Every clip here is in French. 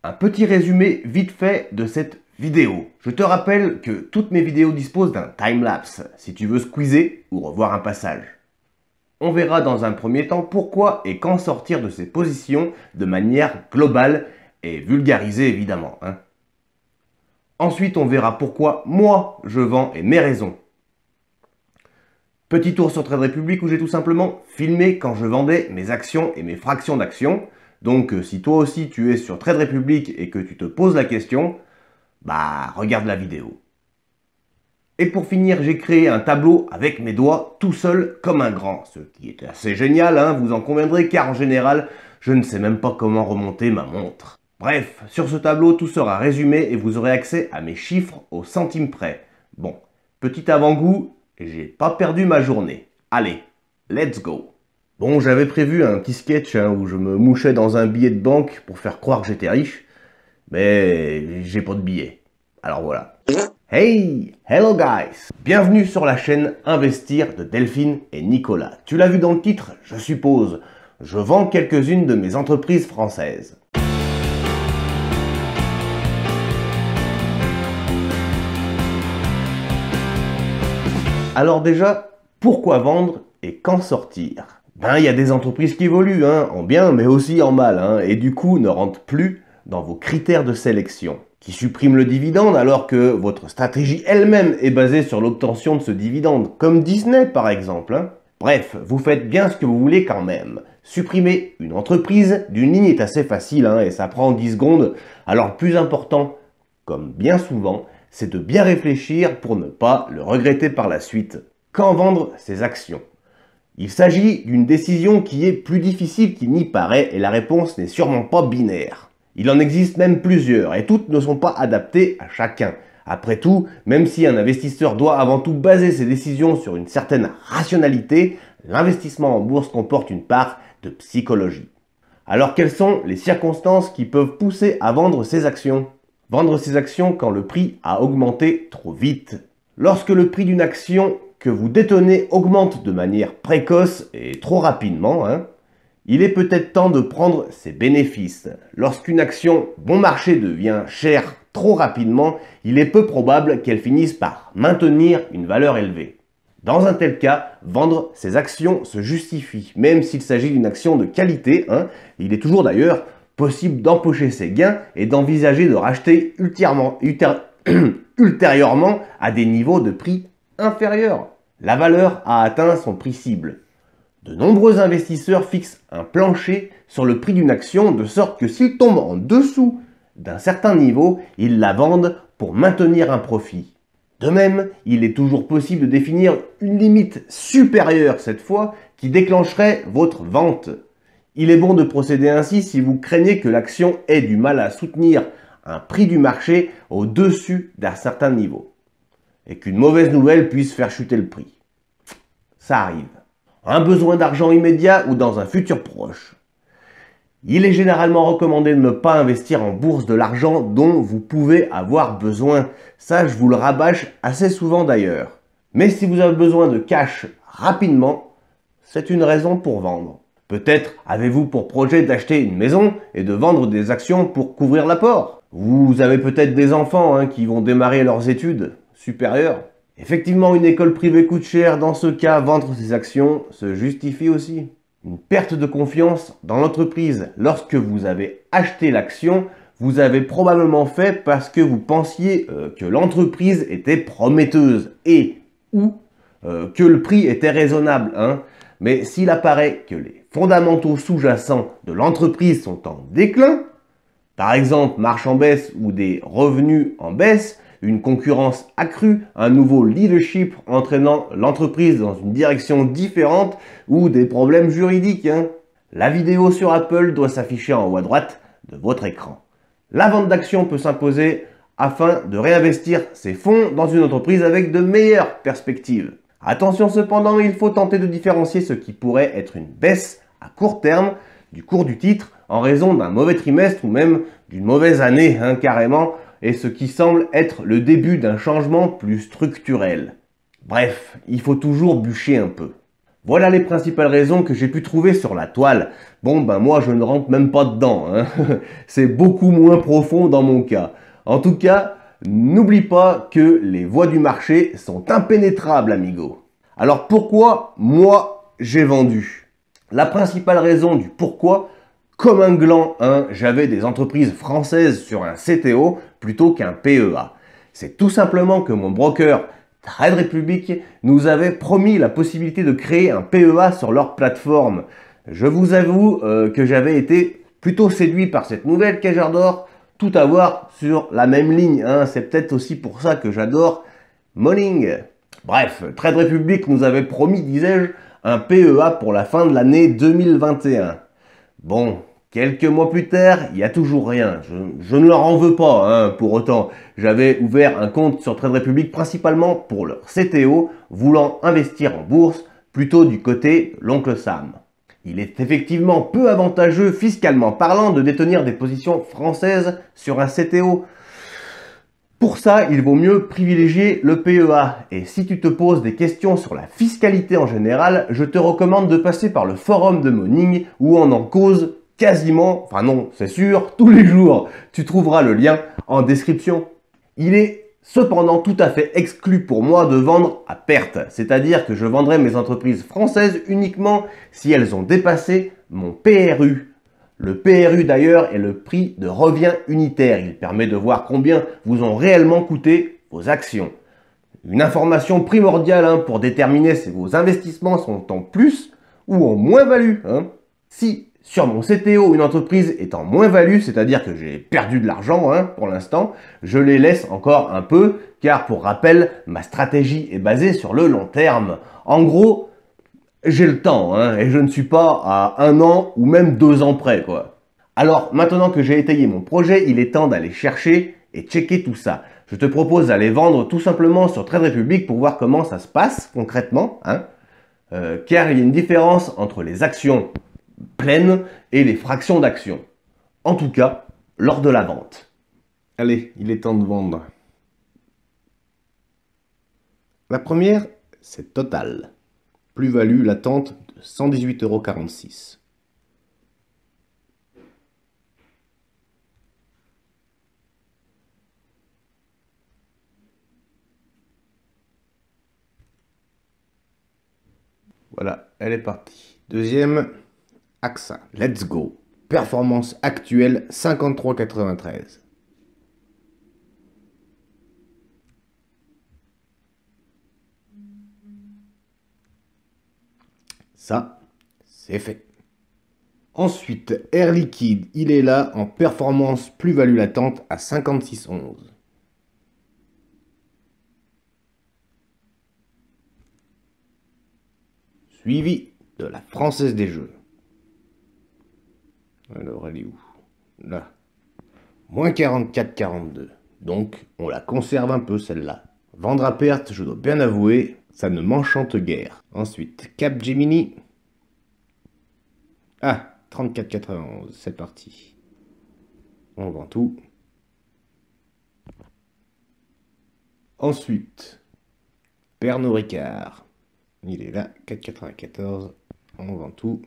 Un petit résumé vite fait de cette vidéo. Je te rappelle que toutes mes vidéos disposent d'un timelapse si tu veux squeezer ou revoir un passage. On verra dans un premier temps pourquoi et quand sortir de ces positions de manière globale et vulgarisée évidemment. Ensuite, on verra pourquoi moi je vends et mes raisons. Petit tour sur Trade Republic où j'ai tout simplement filmé quand je vendais mes actions et mes fractions d'actions. Donc si toi aussi tu es sur Trade Republic et que tu te poses la question, bah regarde la vidéo. Et pour finir, j'ai créé un tableau avec mes doigts tout seul comme un grand, ce qui est assez génial, vous en conviendrez, car en général, je ne sais même pas comment remonter ma montre. Bref, sur ce tableau, tout sera résumé et vous aurez accès à mes chiffres au centime près. Bon, petit avant-goût, j'ai pas perdu ma journée. Allez, let's go. Bon, j'avais prévu un petit sketch où je me mouchais dans un billet de banque pour faire croire que j'étais riche, mais j'ai pas de billet. Alors voilà. Hey, hello guys! Bienvenue sur la chaîne Investir de Delphine et Nicolas. Tu l'as vu dans le titre, je suppose. Je vends quelques-unes de mes entreprises françaises. Alors déjà, pourquoi vendre et quand sortir? Il y a des entreprises qui évoluent, en bien mais aussi en mal, et du coup ne rentrent plus dans vos critères de sélection. Qui suppriment le dividende alors que votre stratégie elle-même est basée sur l'obtention de ce dividende, comme Disney par exemple. Bref, vous faites bien ce que vous voulez quand même. Supprimer une entreprise d'une ligne est assez facile et ça prend 10 secondes. Alors le plus important, comme bien souvent, c'est de bien réfléchir pour ne pas le regretter par la suite. Quand vendre ses actions? Il s'agit d'une décision qui est plus difficile qu'il n'y paraît et la réponse n'est sûrement pas binaire. Il en existe même plusieurs et toutes ne sont pas adaptées à chacun. Après tout, même si un investisseur doit avant tout baser ses décisions sur une certaine rationalité, l'investissement en bourse comporte une part de psychologie. Alors quelles sont les circonstances qui peuvent pousser à vendre ses actions? Vendre ses actions quand le prix a augmenté trop vite. Lorsque le prix d'une action que vous détenez augmente de manière précoce et trop rapidement, il est peut-être temps de prendre ses bénéfices. Lorsqu'une action bon marché devient chère trop rapidement, il est peu probable qu'elle finisse par maintenir une valeur élevée. Dans un tel cas, vendre ses actions se justifie, même s'il s'agit d'une action de qualité. Il est toujours d'ailleurs possible d'empocher ses gains et d'envisager de racheter ultérieurement à des niveaux de prix inférieurs. La valeur a atteint son prix cible. De nombreux investisseurs fixent un plancher sur le prix d'une action de sorte que s'il tombe en dessous d'un certain niveau, ils la vendent pour maintenir un profit. De même, il est toujours possible de définir une limite supérieure cette fois qui déclencherait votre vente. Il est bon de procéder ainsi si vous craignez que l'action ait du mal à soutenir un prix du marché au-dessus d'un certain niveau et qu'une mauvaise nouvelle puisse faire chuter le prix. Ça arrive. Un besoin d'argent immédiat ou dans un futur proche. Il est généralement recommandé de ne pas investir en bourse de l'argent dont vous pouvez avoir besoin. Ça, je vous le rabâche assez souvent d'ailleurs. Mais si vous avez besoin de cash rapidement, c'est une raison pour vendre. Peut-être avez-vous pour projet d'acheter une maison et de vendre des actions pour couvrir l'apport. Vous avez peut-être des enfants qui vont démarrer leurs études supérieures. Effectivement, une école privée coûte cher. Dans ce cas, vendre ses actions se justifie aussi. Une perte de confiance dans l'entreprise. Lorsque vous avez acheté l'action, vous avez probablement fait parce que vous pensiez que l'entreprise était prometteuse et ou que le prix était raisonnable. Mais s'il apparaît que les fondamentaux sous-jacents de l'entreprise sont en déclin, par exemple marche en baisse ou des revenus en baisse, une concurrence accrue, un nouveau leadership entraînant l'entreprise dans une direction différente ou des problèmes juridiques. La vidéo sur Apple doit s'afficher en haut à droite de votre écran. La vente d'actions peut s'imposer afin de réinvestir ses fonds dans une entreprise avec de meilleures perspectives. Attention cependant, il faut tenter de différencier ce qui pourrait être une baisse à court terme du cours du titre en raison d'un mauvais trimestre ou même d'une mauvaise année carrément, et ce qui semble être le début d'un changement plus structurel. Bref, il faut toujours bûcher un peu. Voilà les principales raisons que j'ai pu trouver sur la toile. Bon, ben moi je ne rentre même pas dedans, hein. C'est beaucoup moins profond dans mon cas. En tout cas, n'oublie pas que les voies du marché sont impénétrables, amigo. Alors pourquoi moi j'ai vendu? La principale raison du pourquoi, comme un gland, hein, j'avais des entreprises françaises sur un CTO plutôt qu'un PEA. C'est tout simplement que mon broker Trade Republic nous avait promis la possibilité de créer un PEA sur leur plateforme. Je vous avoue que j'avais été plutôt séduit par cette nouvelle car j'adore tout avoir sur la même ligne, hein. C'est peut-être aussi pour ça que j'adore Morning. Bref, Trade Republic nous avait promis, disais-je, un PEA pour la fin de l'année 2021. Bon, quelques mois plus tard, il n'y a toujours rien. Je ne leur en veux pas, hein, pour autant. J'avais ouvert un compte sur Trade Republic principalement pour leur CTO, voulant investir en bourse, plutôt du côté de l'oncle Sam. Il est effectivement peu avantageux, fiscalement parlant, de détenir des positions françaises sur un CTO. Pour ça, il vaut mieux privilégier le PEA. Et si tu te poses des questions sur la fiscalité en général, je te recommande de passer par le forum de Morning où on en cause quasiment, enfin non, c'est sûr, tous les jours. Tu trouveras le lien en description. Il est cependant tout à fait exclu pour moi de vendre à perte. C'est-à-dire que je vendrai mes entreprises françaises uniquement si elles ont dépassé mon PRU. Le PRU d'ailleurs est le prix de revient unitaire. Il permet de voir combien vous ont réellement coûté vos actions. Une information primordiale, hein, pour déterminer si vos investissements sont en plus ou en moins-value, hein. Si sur mon CTO une entreprise est en moins-value, c'est-à-dire que j'ai perdu de l'argent, hein, pour l'instant, je les laisse encore un peu car pour rappel, ma stratégie est basée sur le long terme. En gros, j'ai le temps, hein, et je ne suis pas à 1 an ou même 2 ans près, quoi. Alors, maintenant que j'ai étayé mon projet, il est temps d'aller chercher et checker tout ça. Je te propose d'aller vendre tout simplement sur Trade Republic pour voir comment ça se passe concrètement, hein, car il y a une différence entre les actions pleines et les fractions d'actions. En tout cas, lors de la vente. Allez, il est temps de vendre. La première, c'est Total. Plus-value latente de 118,46 €. Voilà, elle est partie. Deuxième, AXA. Let's go. Performance actuelle 53,93. Ça, c'est fait. Ensuite, Air Liquide, il est là en performance plus-value latente à 56,11. Suivi de la Française des Jeux. Alors, elle est où? Là. Moins 44,42. Donc, on la conserve un peu, celle-là. Vendre à perte, je dois bien avouer, ça ne m'enchante guère. Ensuite, Capgemini. Ah, 34,91, c'est parti. On vend tout. Ensuite, Pernod Ricard. Il est là, 4,94. On vend tout.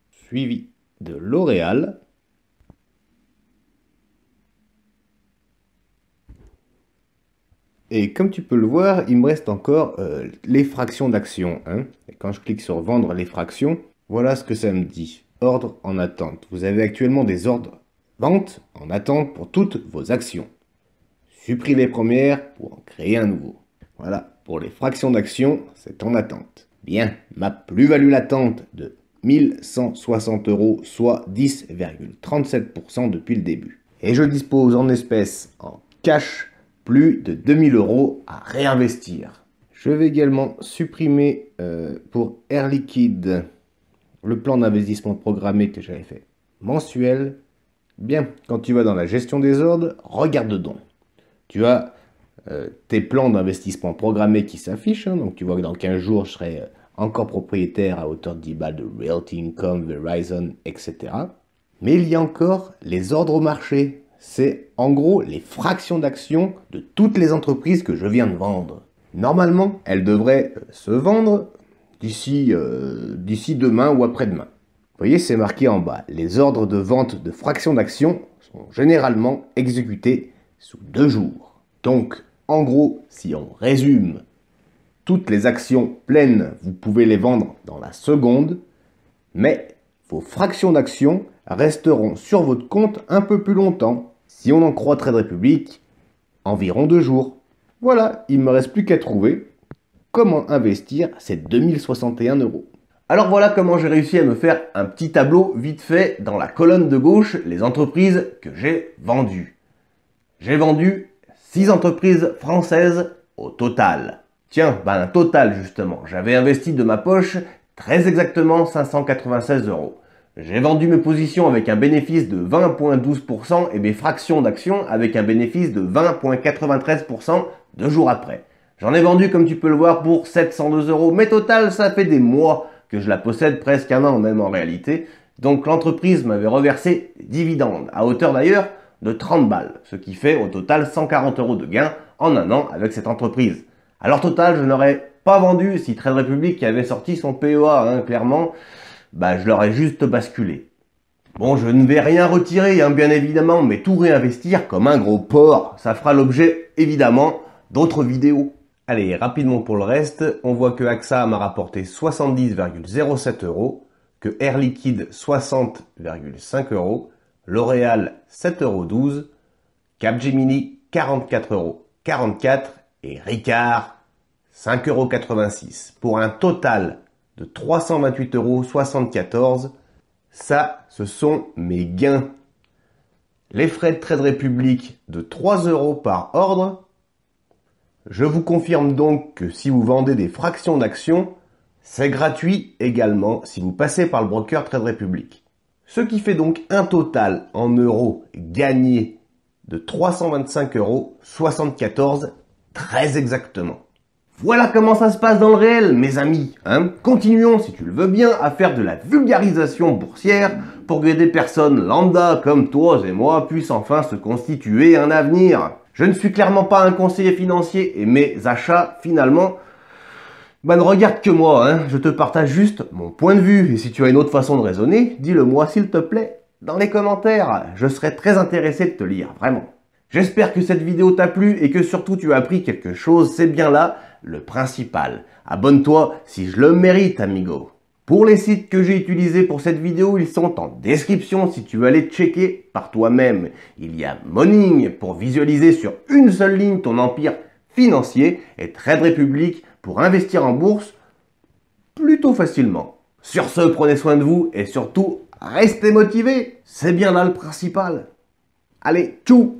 Suivi de L'Oréal. Et comme tu peux le voir, il me reste encore les fractions d'actions, hein. Et quand je clique sur vendre les fractions, voilà ce que ça me dit. Ordre en attente. Vous avez actuellement des ordres vente en attente pour toutes vos actions. Supprimez les premières pour en créer un nouveau. Voilà, pour les fractions d'actions, c'est en attente. Bien, ma plus-value latente de 1160 €, soit 10,37% depuis le début. Et je dispose en espèces, en cash, plus de 2000 € à réinvestir. Je vais également supprimer pour Air Liquide le plan d'investissement programmé que j'avais fait mensuel. Bien, quand tu vas dans la gestion des ordres, regarde dedans. Tu as tes plans d'investissement programmés qui s'affichent, hein, donc tu vois que dans 15 jours, je serai encore propriétaire à hauteur de 10 balles de Realty Income, Verizon, etc. Mais il y a encore les ordres au marché. C'est en gros les fractions d'actions de toutes les entreprises que je viens de vendre. Normalement, elle devrait se vendre d'ici demain ou après-demain. Vous voyez, c'est marqué en bas. Les ordres de vente de fractions d'actions sont généralement exécutés sous 2 jours. Donc, en gros, si on résume, toutes les actions pleines, vous pouvez les vendre dans la seconde, mais vos fractions d'actions resteront sur votre compte un peu plus longtemps. Si on en croit Trade Republic, environ 2 jours. Voilà, il ne me reste plus qu'à trouver comment investir ces 2061 €. Alors voilà comment j'ai réussi à me faire un petit tableau vite fait dans la colonne de gauche, les entreprises que j'ai vendues. J'ai vendu 6 entreprises françaises au total. Tiens, un total justement. J'avais investi de ma poche très exactement 596 €. J'ai vendu mes positions avec un bénéfice de 20,12% et mes fractions d'actions avec un bénéfice de 20,93% 2 jours après. J'en ai vendu, comme tu peux le voir, pour 702 €, mais total, ça fait des mois que je la possède, presque un an même en réalité. Donc l'entreprise m'avait reversé des dividendes, à hauteur d'ailleurs de 30 balles, ce qui fait au total 140 € de gain en un an avec cette entreprise. Alors total, je n'aurais pas vendu si Trade Republic avait sorti son PEA, clairement, je l'aurais juste basculé. Bon, je ne vais rien retirer, bien évidemment, mais tout réinvestir comme un gros porc, ça fera l'objet, évidemment, d'autres vidéos. Allez, rapidement pour le reste, on voit que AXA m'a rapporté 70,07 €, que Air Liquide 60,5 €, L'Oréal 7,12 €, Capgemini 44,44 € et Ricard 5,86 € pour un total de 328,74 €. Ça, ce sont mes gains. Les frais de Trade Republic de 3 € par ordre. Je vous confirme donc que si vous vendez des fractions d'actions, c'est gratuit également si vous passez par le broker Trade Republic. Ce qui fait donc un total en euros gagné de 325,74 €, très exactement. Voilà comment ça se passe dans le réel, mes amis. Continuons, si tu le veux bien, à faire de la vulgarisation boursière pour que des personnes lambda comme toi et moi puissent enfin se constituer un avenir. Je ne suis clairement pas un conseiller financier et mes achats, finalement, ne regardent que moi. Je te partage juste mon point de vue. Et si tu as une autre façon de raisonner, dis-le moi s'il te plaît dans les commentaires. Je serais très intéressé de te lire, vraiment. J'espère que cette vidéo t'a plu et que surtout tu as appris quelque chose. C'est bien là le principal. Abonne-toi si je le mérite, amigo. Pour les sites que j'ai utilisés pour cette vidéo, ils sont en description si tu veux aller checker par toi-même. Il y a Morning pour visualiser sur une seule ligne ton empire financier et Trade Republic pour investir en bourse plutôt facilement. Sur ce, prenez soin de vous et surtout, restez motivés. C'est bien là le principal. Allez, tchou!